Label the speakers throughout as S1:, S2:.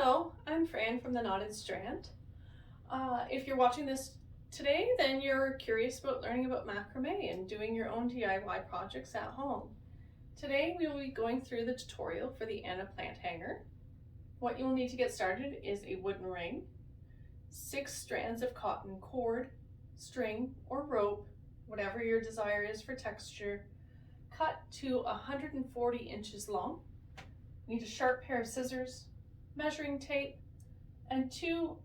S1: Hello, I'm Fran from the Knotted Strand. If you're watching this today, then you're curious about learning about macrame and doing your own DIY projects at home. Today we will be going through the tutorial for the Anna plant hanger. What you'll need to get started is a wooden ring, 6 strands of cotton cord, string, or rope, whatever your desire is for texture, cut to 140 inches long. You need a sharp pair of scissors, measuring tape, and 2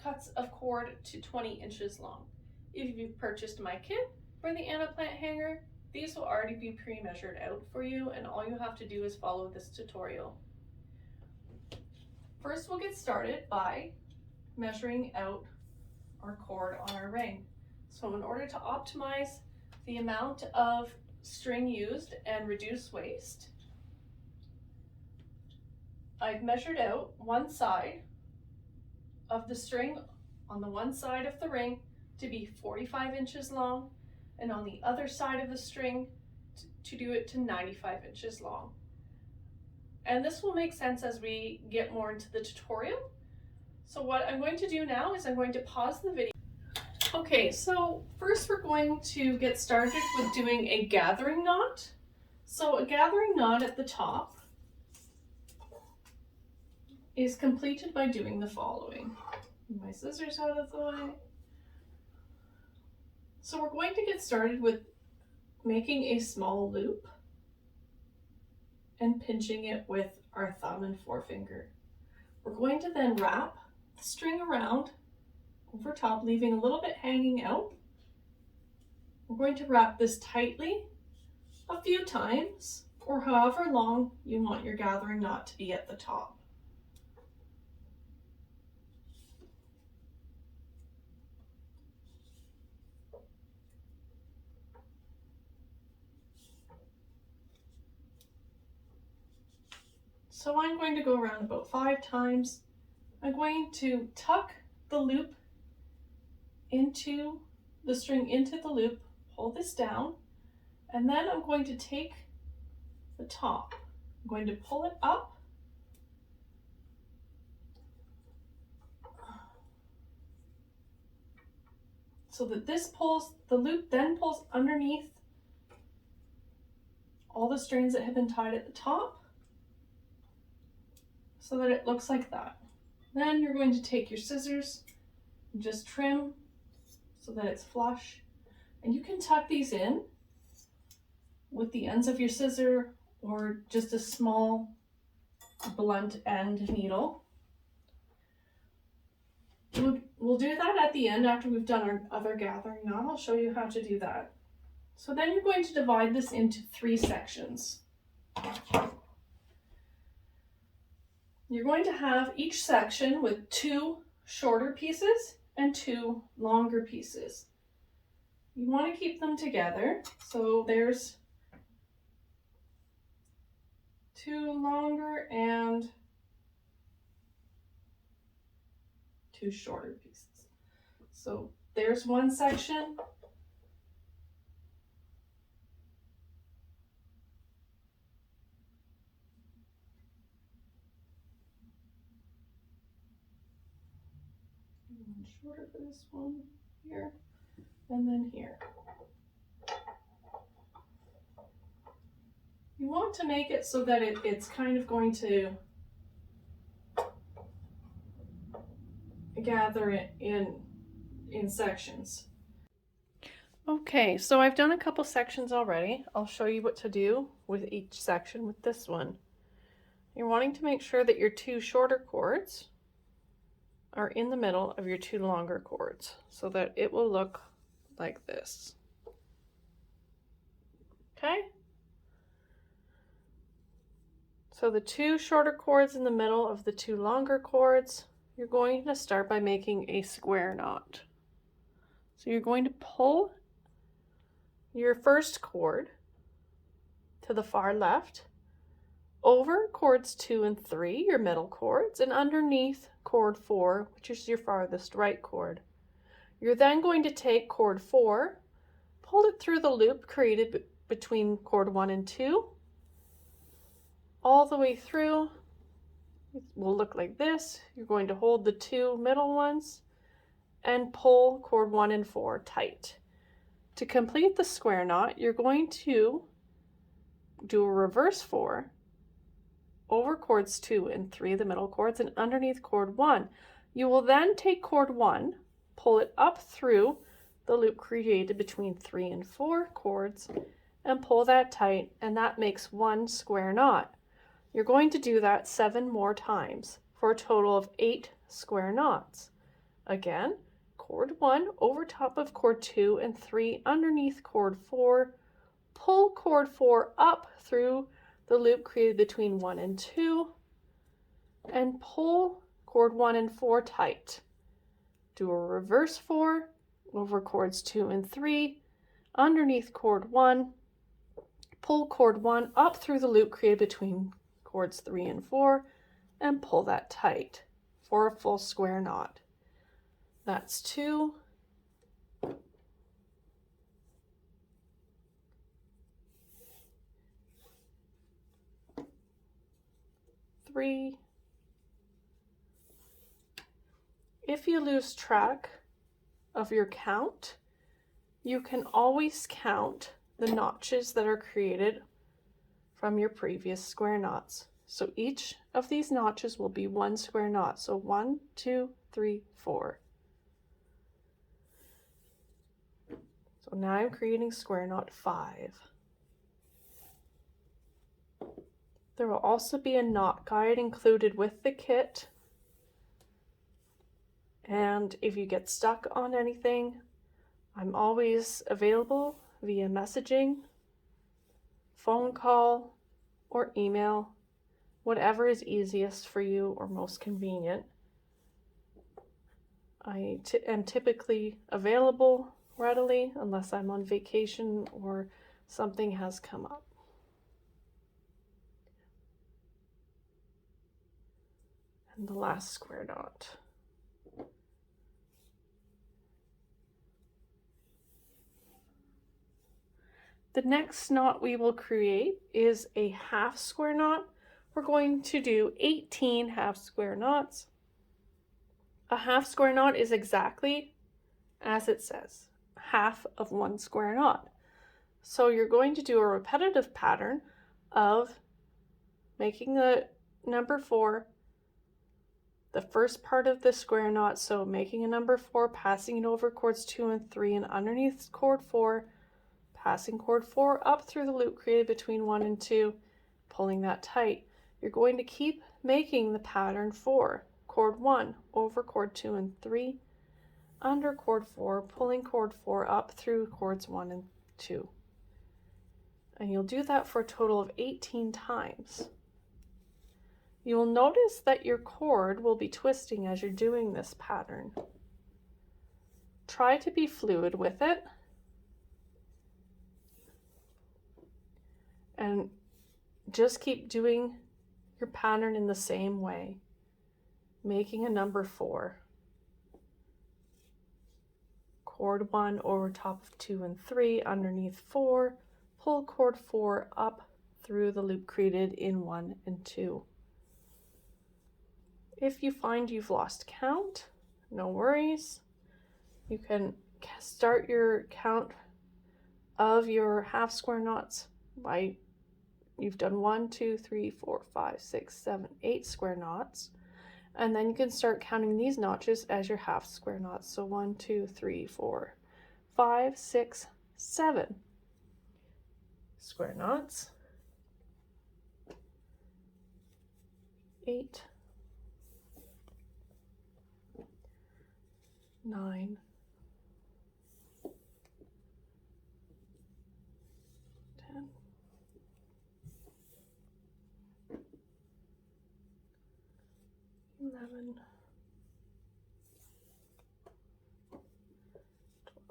S1: cuts of cord to 20 inches long. If you've purchased my kit for the Anna plant hanger, these will already be pre-measured out for you, and all you have to do is follow this tutorial. First, we'll get started by measuring out our cord on our ring. So in order to optimize the amount of string used and reduce waste, I've measured out one side of the string on the one side of the ring to be 45 inches long, and on the other side of the string to do it to 95 inches long. And this will make sense as we get more into the tutorial. So what I'm going to do now is I'm going to pause the video. Okay, so first we're going to get started with doing a gathering knot. So a gathering knot at the top is completed by doing the following. Move my scissors out of the way. So we're going to get started with making a small loop and pinching it with our thumb and forefinger. We're going to then wrap the string around over top, leaving a little bit hanging out. We're going to wrap this tightly a few times, or however long you want your gathering knot to be at the top. So I'm going to go around about 5 times. I'm going to tuck the loop into the string into the loop, pull this down, and then I'm going to take the top. I'm going to pull it up so that this pulls, the loop then pulls underneath all the strings that have been tied at the top, so that it looks like that. Then you're going to take your scissors and just trim so that it's flush. And you can tuck these in with the ends of your scissor or just a small blunt end needle. We'll do that at the end after we've done our other gathering knot. I'll show you how to do that. So then you're going to divide this into 3 sections. You're going to have each section with 2 shorter pieces and 2 longer pieces. You want to keep them together. So there's 2 longer and 2 shorter pieces. So there's one section. Shorter for this one here, and then here. You want to make it so that it's kind of going to gather it in sections. Okay, so I've done a couple sections already. I'll show you what to do with each section with this one. You're wanting to make sure that your 2 shorter cords are in the middle of your 2 longer cords so that it will look like this. Okay? So the 2 shorter cords in the middle of the 2 longer cords, you're going to start by making a square knot. So you're going to pull your first cord to the far left, over cords 2 and 3, your middle cords, and underneath cord 4, which is your farthest right cord. You're then going to take cord 4, pull it through the loop created between cord 1 and 2, all the way through will look like this. You're going to hold the two middle ones and pull cord 1 and 4 tight. To complete the square knot, you're going to do a reverse 4 over cords 2 and 3, the middle cords, and underneath cord 1. You will then take cord 1, pull it up through the loop created between 3 and 4 cords, and pull that tight, and that makes one square knot. You're going to do that 7 more times for a total of 8 square knots. Again, cord 1 over top of cord 2 and 3 underneath cord 4, pull cord 4 up through the loop created between 1 and 2, and pull cord 1 and 4 tight. Do a reverse 4 over cords 2 and 3, underneath cord 1, pull cord 1 up through the loop created between cords 3 and 4, and pull that tight for a full square knot. That's 2, 3. If you lose track of your count, you can always count the notches that are created from your previous square knots. So each of these notches will be one square knot. So 1, 2, 3, 4. So now I'm creating square knot 5. There will also be a knot guide included with the kit. And if you get stuck on anything, I'm always available via messaging, phone call, or email, whatever is easiest for you or most convenient. I am typically available readily unless I'm on vacation or something has come up. And the last square knot. The next knot we will create is a half square knot. We're going to do 18 half square knots. A half square knot is exactly as it says, half of one square knot. So you're going to do a repetitive pattern of making the number 4 the first part of the square knot, so making a number 4, passing it over cords 2 and 3, and underneath cord 4, passing cord 4 up through the loop created between 1 and 2, pulling that tight. You're going to keep making the pattern for cord 1 over cord 2 and 3, under cord 4, pulling cord 4 up through cords 1 and 2. And you'll do that for a total of 18 times. You will notice that your cord will be twisting as you're doing this pattern. Try to be fluid with it. And just keep doing your pattern in the same way, making a number 4. Cord 1 over top of 2 and 3, underneath 4, pull cord 4 up through the loop created in 1 and 2. If you find you've lost count, no worries. You can start your count of your half square knots by you've done 1, 2, 3, 4, 5, 6, 7, 8 square knots. And then you can start counting these notches as your half square knots. So 1, 2, 3, 4, 5, 6, 7 square knots. 8, 9, 10, 11,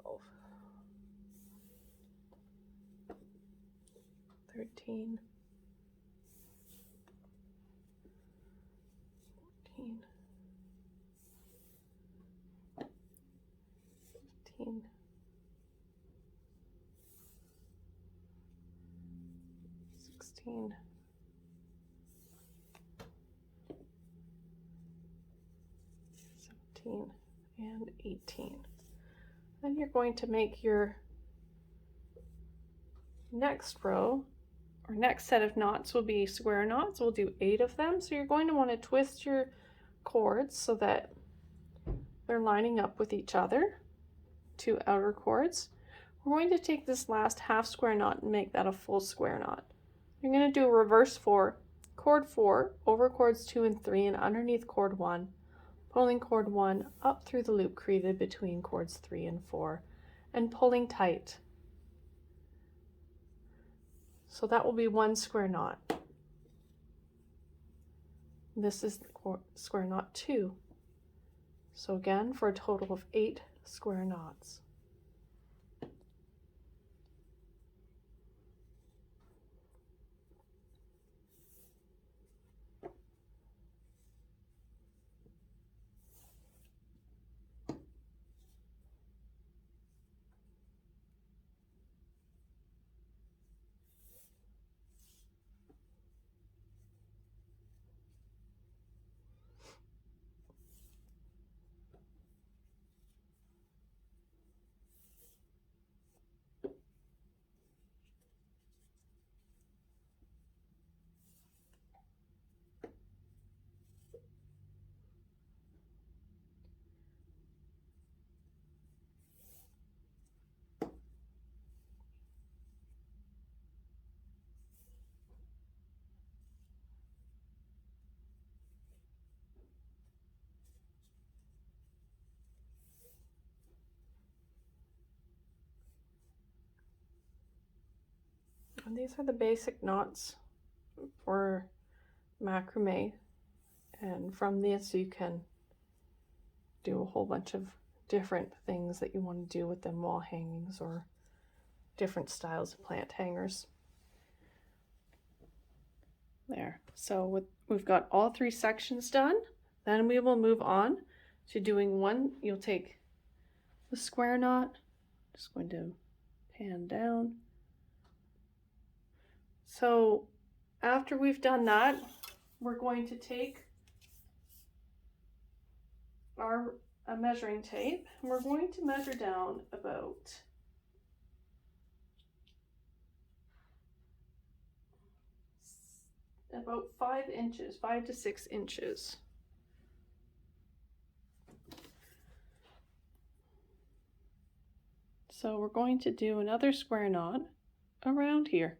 S1: 12, 13, 14, 15, 16, 19 and 18. Then you're going to make your next row, or next set of knots will be square knots. We'll do 8 of them. So you're going to want to twist your cords so that they're lining up with each other, 2 outer cords. We're going to take this last half square knot and make that a full square knot. You're going to do a reverse 4, cord 4, over cords 2 and 3, and underneath cord 1, pulling cord 1 up through the loop created between cords 3 and 4, and pulling tight. So that will be 1 square knot. This is square knot 2. So again, for a total of 8 square knots. And these are the basic knots for macrame, and from this you can do a whole bunch of different things that you want to do with them, wall hangings or different styles of plant hangers. There, so we've got all 3 sections done. Then we will move on to doing one. You'll take the square knot, just going to pan down. So after we've done that, we're going to take our measuring tape, and we're going to measure down about 5 inches, 5 to 6 inches. So we're going to do another square knot around here.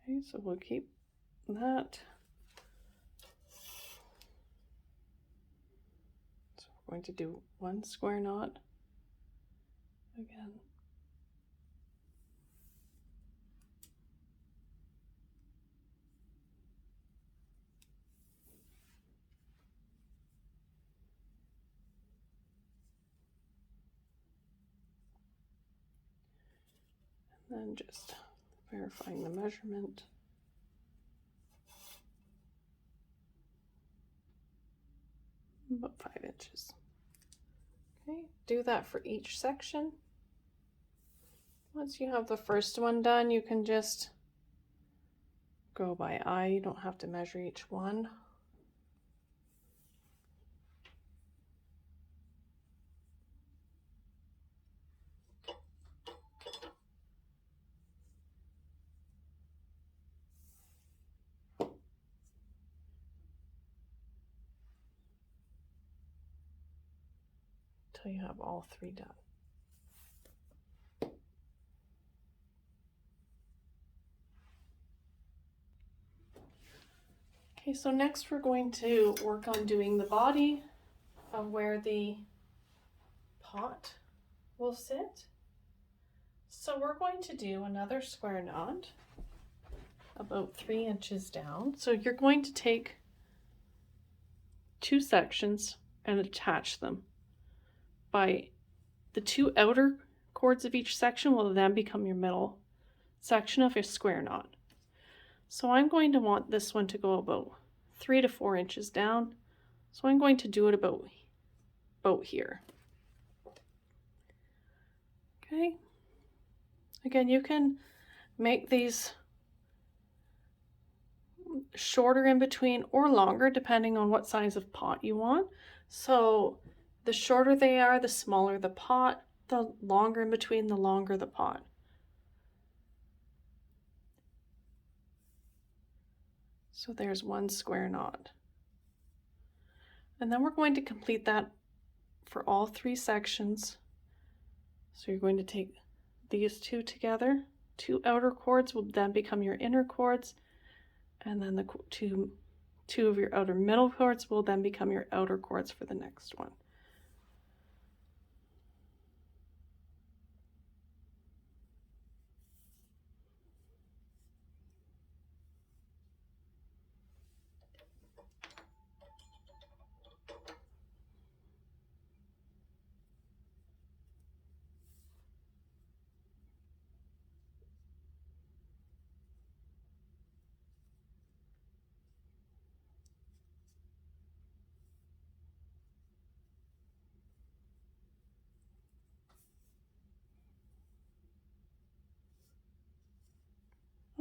S1: Okay, so we'll keep that. So we're going to do 1 square knot again. And then just verifying the measurement. About 5 inches. Okay, do that for each section. Once you have the first one done, you can just go by eye. You don't have to measure each one. Until you have all 3 done. Okay, so next we're going to work on doing the body of where the pot will sit. So we're going to do another square knot about 3 inches down. So you're going to take 2 sections and attach them. By the 2 outer cords of each section will then become your middle section of your square knot. So I'm going to want this one to go about 3 to 4 inches down. So I'm going to do it about here. Okay. Again, you can make these shorter in between or longer depending on what size of pot you want. So the shorter they are, the smaller the pot, the longer in between, the longer the pot. So there's one square knot. And then we're going to complete that for all 3 sections. So you're going to take these 2 together. 2 outer cords will then become your inner cords, and then the two of your outer middle cords will then become your outer cords for the next one.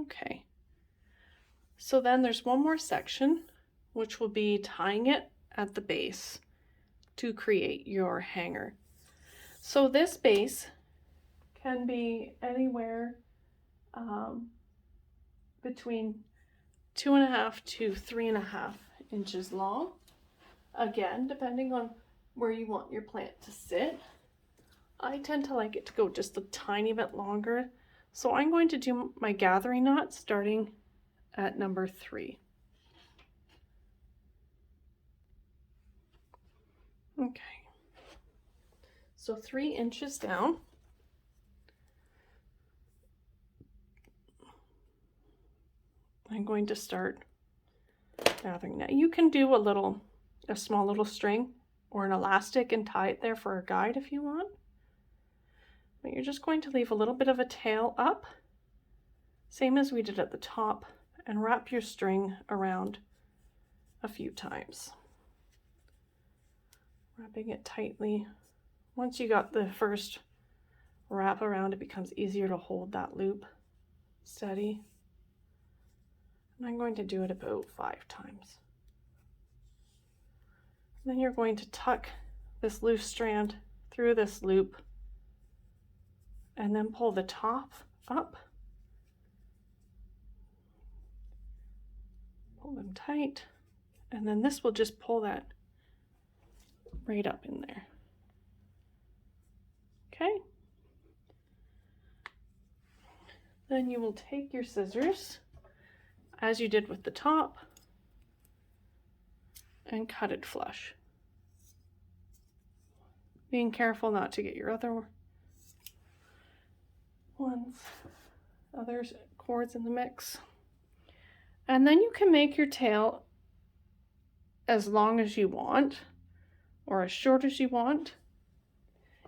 S1: Okay, so then there's one more section, which will be tying it at the base to create your hanger. So this base can be anywhere between 2.5 to 3.5 inches long. Again, depending on where you want your plant to sit. I tend to like it to go just a tiny bit longer. So I'm going to do my gathering knot starting at number 3. Okay, so 3 inches down. I'm going to start gathering. Now you can do a small little string or an elastic and tie it there for a guide if you want. But you're just going to leave a little bit of a tail up, same as we did at the top, and wrap your string around a few times. Wrapping it tightly. Once you got the first wrap around, it becomes easier to hold that loop steady. And I'm going to do it about 5 times. Then you're going to tuck this loose strand through this loop and then pull the top up. Pull them tight, and then this will just pull that right up in there. Okay. Then you will take your scissors, as you did with the top, and cut it flush. Being careful not to get your other cords in the mix. And then you can make your tail as long as you want or as short as you want.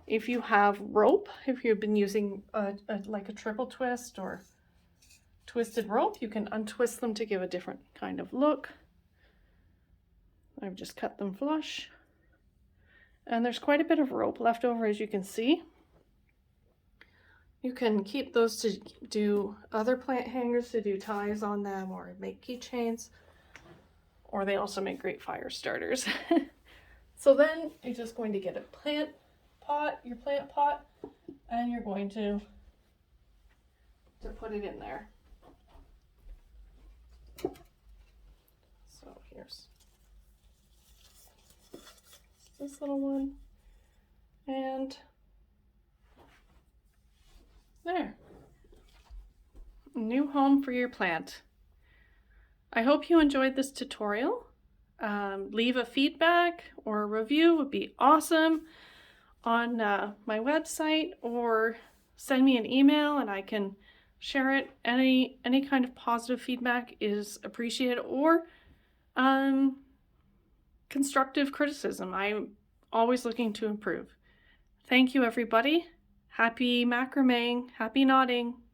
S1: If you have rope, if you've been using like a triple twist or twisted rope, you can untwist them to give a different kind of look. I've just cut them flush. And there's quite a bit of rope left over, as you can see. You can keep those to do other plant hangers, to do ties on them or make keychains, or they also make great fire starters. So then you're just going to get your plant pot, and you're going to put it in there. So here's this little one, and there. New home for your plant. I hope you enjoyed this tutorial. Leave a feedback or a review would be awesome on my website, or send me an email and I can share it. Any kind of positive feedback is appreciated, or constructive criticism. I'm always looking to improve. Thank you, everybody. Happy macrameing, happy knotting.